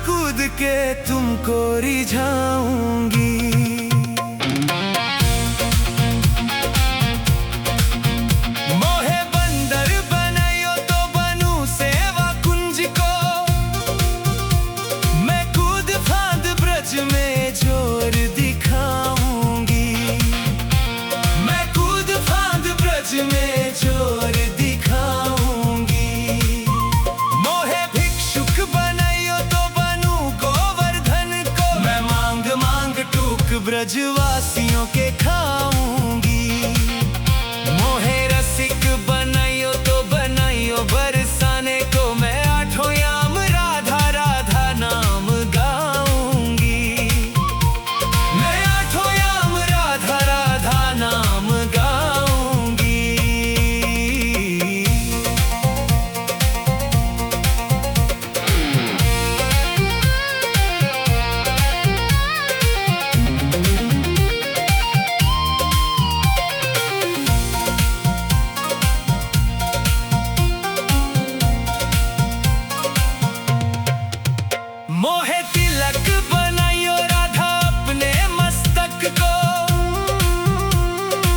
कूद के तुमको रिझाऊंगी। मोहे बंदर बनायो तो बनूं सेवा कुंज को, मैं कूद फांद ब्रज में जोर दिखाऊंगी। मैं कूद फांद ब्रज में जोर दिखाऊंगी। मोहे भिक्षुक बनायो तो ब्रजवासियों के खाऊंगी। मोहे रसिक बनाइयो तो बनाइयो बरसाने को, मैं आठों याम राधा राधा नाम गाऊंगी। मैं आठों याम राधा राधा नाम गाऊंगी। मोहे तिलक बनाइयो राधा अपने मस्तक को,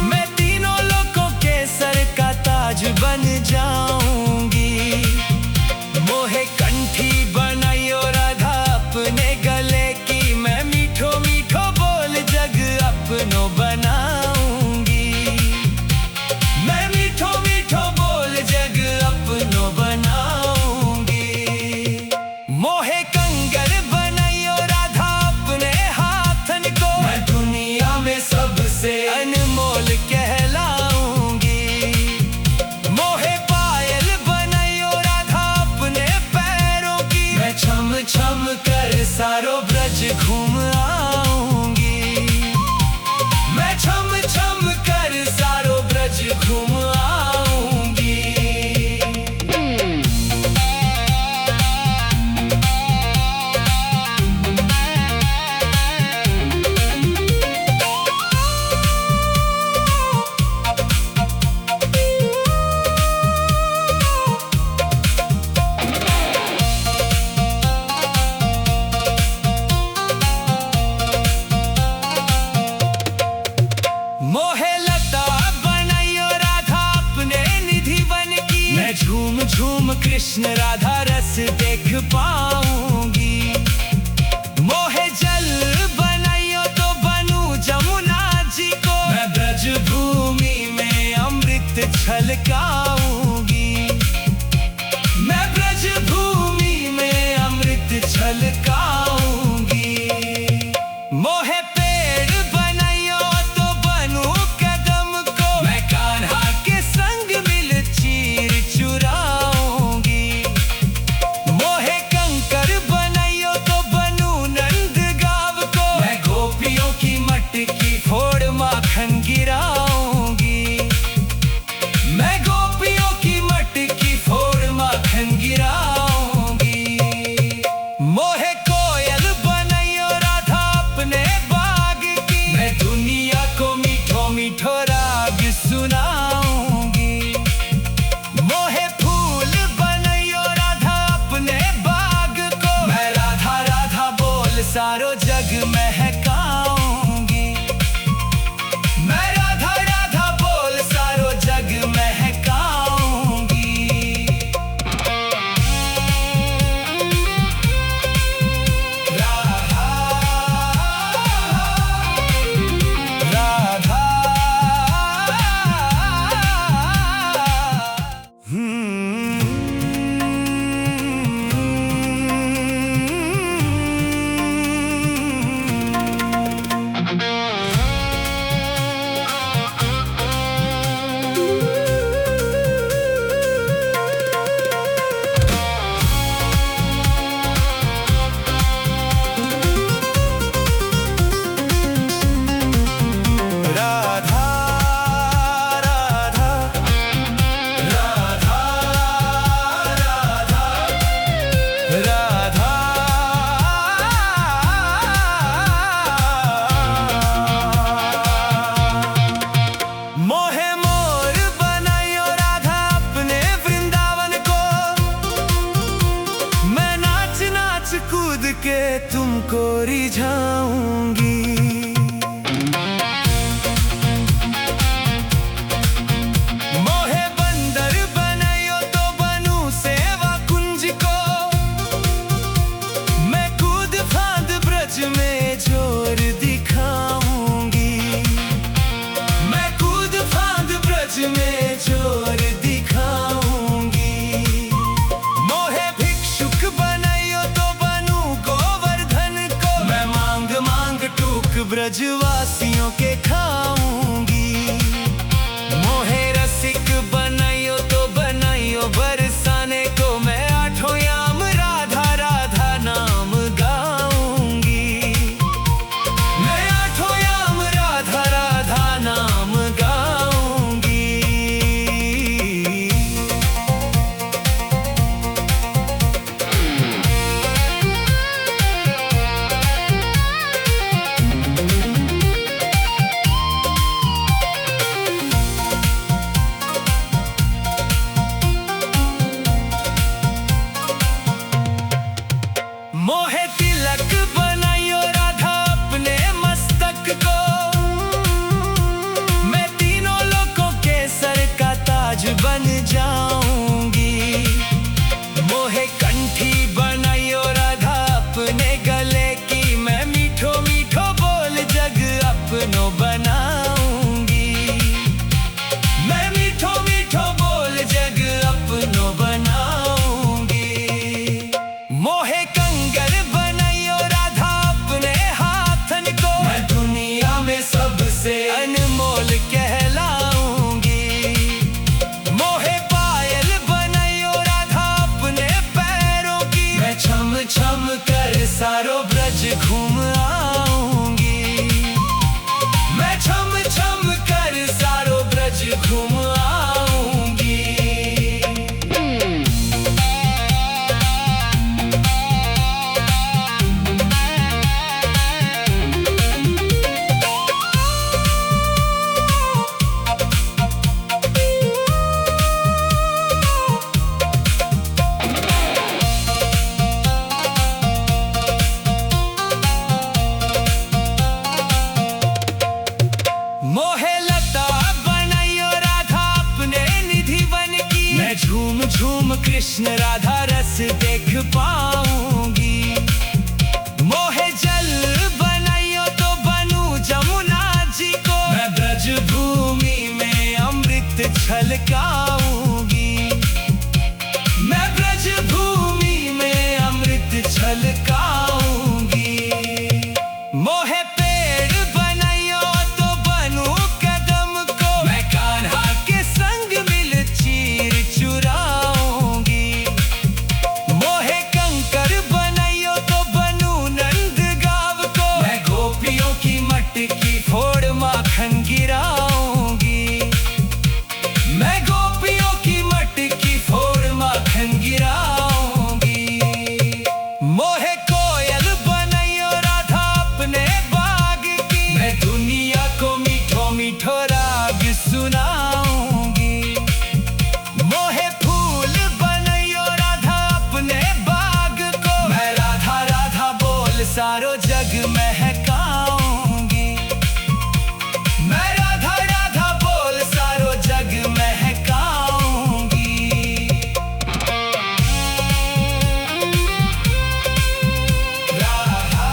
मैं तीनों लोगों के सर का ताज बन जाऊंगी। मोहे कंठी बनाइयो राधा अपने गले की, मैं मीठो मीठो बोल जग अपनो बनाऊंगी। मैं मीठो मीठो बोल जग अपनो बनाऊंगी। मोहे से अनमोल कहलाऊंगी। मोहे पायल बनाइयो राधा अपने पैरों की, मैं छम छम कर सारो ब्रज घूम आऊंगी। मैं छम छम कर सारो ब्रज घूम आऊंगी। मोहे लता बनाइयो राधा अपने निधि बन की, मैं झूम झूम कृष्ण राधा रस देख पाऊंगी। मोहे जल बनाइयो तो बनूं जमुना जी को, मैं ब्रज भूमि में अमृत छलकाऊंगी। मैं ब्रज भूमि में अमृत छलकाऊंगी। मोहे गिराऊंगी। मैं गोपियों की ब्रज बन जाऊंगी। मोहे कंठी बनाइयो राधा अपने गले की, मैं मीठो मीठो बोल जग अपनो बनाऊंगी। मैं मीठो मीठो बोल जग अपनो बनाऊंगी। मोहे कंगर बनाइयो राधा अपने हाथन को, मैं दुनिया में सबसे अनमोल कहलाऊंगी। मोहे पायल बनाइयो राधा अपने पैरों की, मैं छम छम कर सारो ब्रज घूम आऊंगी। मैं छम छम कर सारो ब्रज घूम आऊंगी। मोहे लता बनाइयो राधा अपने निधि बन की, मैं झूम झूम कृष्ण राधा रस देख पाऊंगी। मोहे जल बनाइयो तो बनूं जमुना जी को, मैं ब्रज भूमि में अमृत छलकाऊंगी। मैं ब्रज भूमि में अमृत छलकाऊंगी। मोहे पेड़ बनाइयो तो बनूं कदम को, मैं कान्हा के संग मिल चीर चुराऊंगी। मोहे कंकर बनाइयो तो बनूं नंद गाँव को, मैं गोपियों की मटकी फोड़ माखन गिराऊंगी। मैं गोपियों की मटकी फोड़ माखन गिराऊंगी। मोहे कोयल बनाइयो राधा अपने बाग की, मैं दुनिया को मीठो मीठो राग सुनाऊंगी। मोहे फूल बनाइयो राधा अपने बाग को, मैं राधा राधा बोल सारो जग महकाऊंगी। मैं राधा राधा बोल सारो जग महकाऊंगी। राधा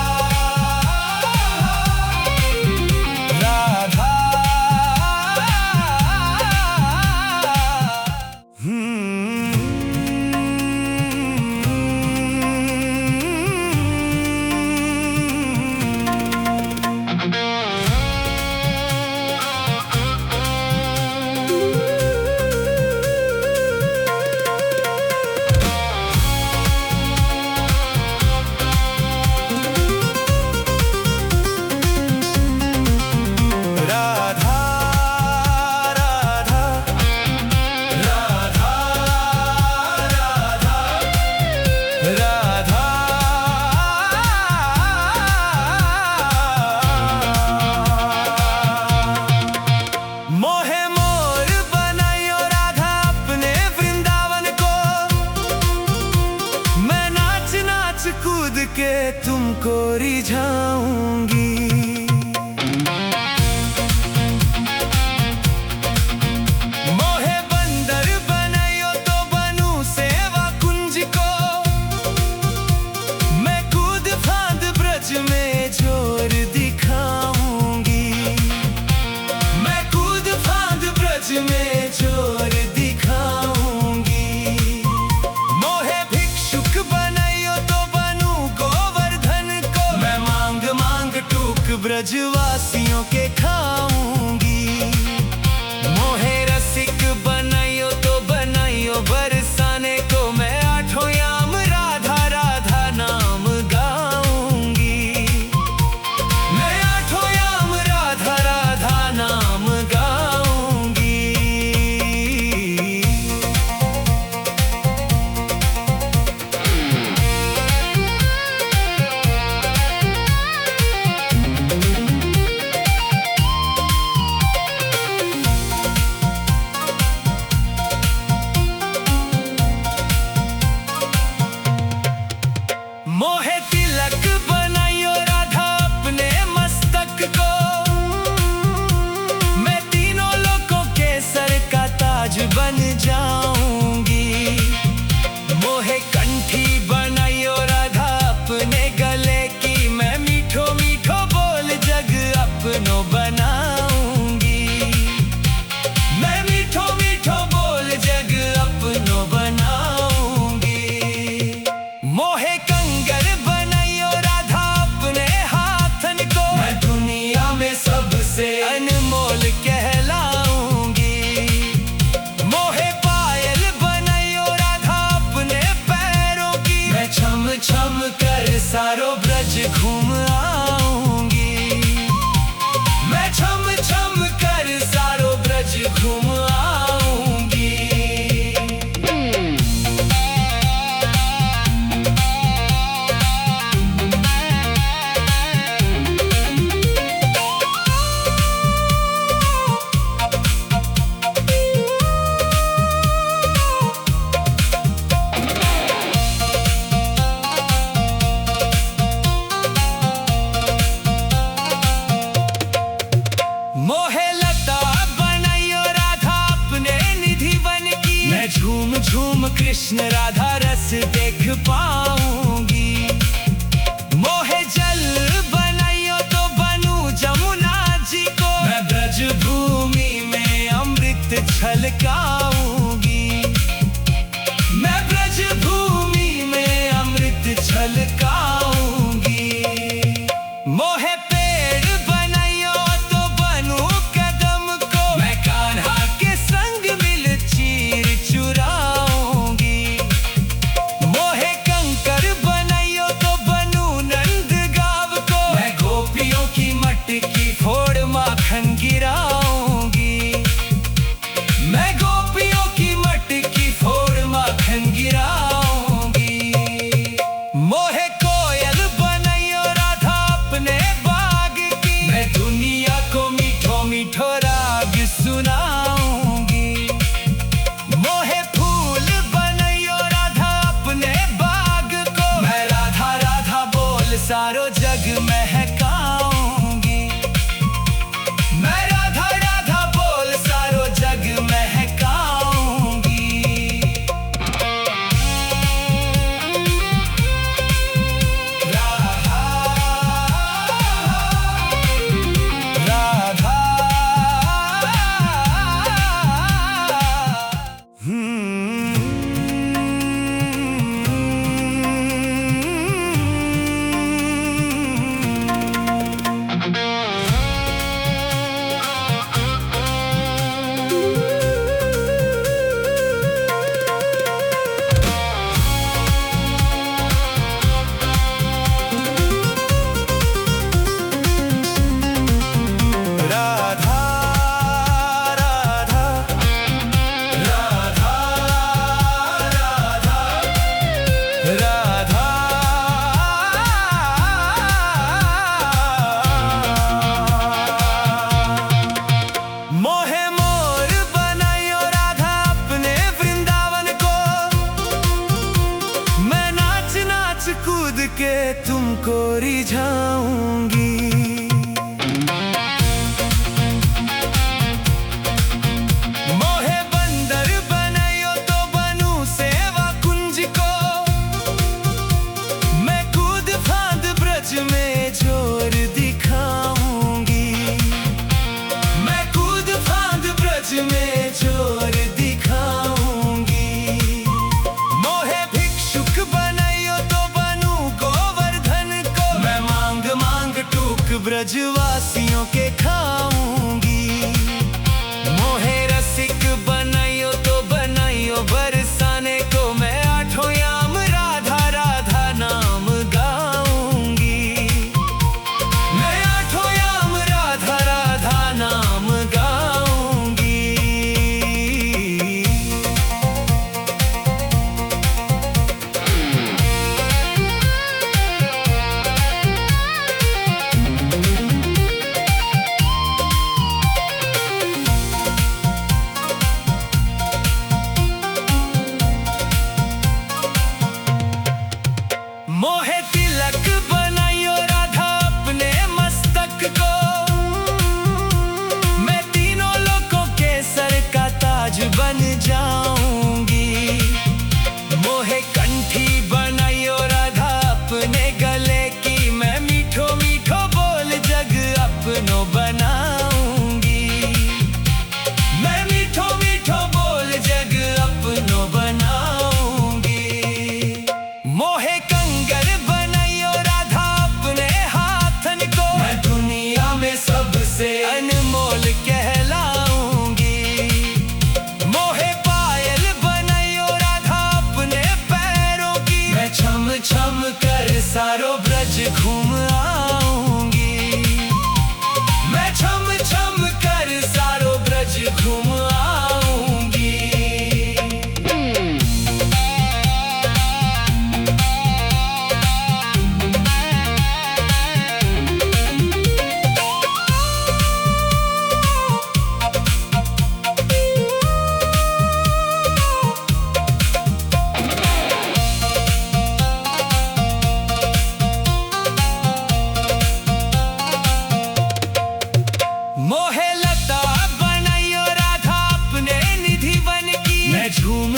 राधा राधा राधा राधा राधा मोहे मोर बनाइयो राधा अपने वृंदावन को, मैं नाच नाच कूद के तुमको रिझाऊंगी। मोहे बंदर बनाइयो तो बनूं सेवा कुंज को, मैं कूद फांद ब्रज में जोर दिखाऊंगी। मैं कूद फांद ब्रज में जोर दिखाऊंगी। मोहे भिक्षुक बनाइयो तो बनूं गोवर्धन को, मैं बन जाऊंगी। मोहे कंठी बनाइयो राधा अपने गले की, मैं मीठो मीठो बोल जग अपनो बनाऊंगी। मैं मीठो मीठो बोल जग अपनो बनाऊंगी। मोहे कंगर बनाइयो राधा अपने हाथन को, मैं दुनिया में सबसे अनमोल कहलाऊंगी। मोहे पायल बनाइयो राधा अपने पैरों की, मैं छम छम कर सारो ब्रज घूम आऊंगी। मैं छम छम कर सारो ब्रज घूम आऊंगी। मोहे लता बनाइयो राधा अपने निधि बन की, मैं झूम झूम कृष्ण राधा रस देख पाऊंगी। मोहे जल बनाइयो तो बनूं जमुना जी को, मैं ब्रज भूमि में अमृत छलकाऊंगी। मैं ब्रज भूमि में अमृत छलकाऊंगी। मोहे पेड़ बनाइयो तो बनूं कदम को, मैं कान्हा के संग मिल चीर चुराऊंगी। मोहे कंकर बनाइयो तो बनूं नंद गाँव को, मैं गोपियों की मटकी फोड़ माखन गिराऊंगी। मैं गोपियों की मटकी फोड़ माखन गिराऊंगी। मोहे कोयल बनाइयो राधा अपने बाग की, मैं दुनिया को मीठो मीठो राग सुनाऊंगी। मोहे फूल बनाइयो राधा अपने बाग को, मैं राधा राधा बोल सारो जग महकाऊंगी। मैं राधा राधा बोल सारो जग महकाऊंगी। राधा राधा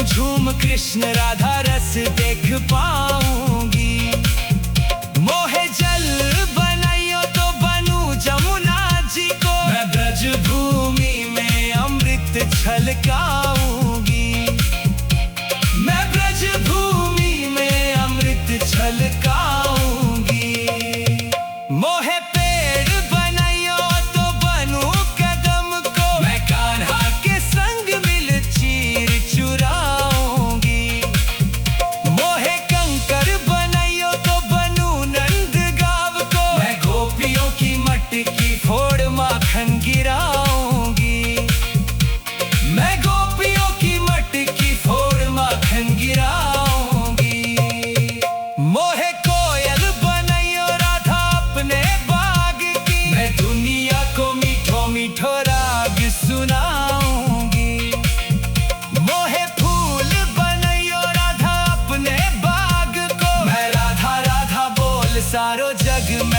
झूम कृष्ण राधा रस देख पाऊंगी। मोहे जल बनाइयो तो बनूं जमुना जी को, मैं ब्रज भूमि में अमृत छलकाऊंगी। मैं ब्रज भूमि में अमृत छलकाऊंगी। मोहे पेड़ बनाइयो तो बनूं कदम को, मैं कान्हा के संग मिल चीर चुराऊंगी। मोहे कंकर बनाइयो तो बनूं नंदगांव को, मैं गोपियों की मटकी फोड़ माखन गिराऊंगी। मैं गोपियों की मटकी फोड़ माखन गिराऊंगी। मोहे कोयल बनाइयो राधा अपने बाग की, मैं दुनिया को मीठो मीठो राग सुनाऊंगी। मोहे फूल बनाइयो राधा अपने बाग को, मैं राधा राधा बोल सारो जग में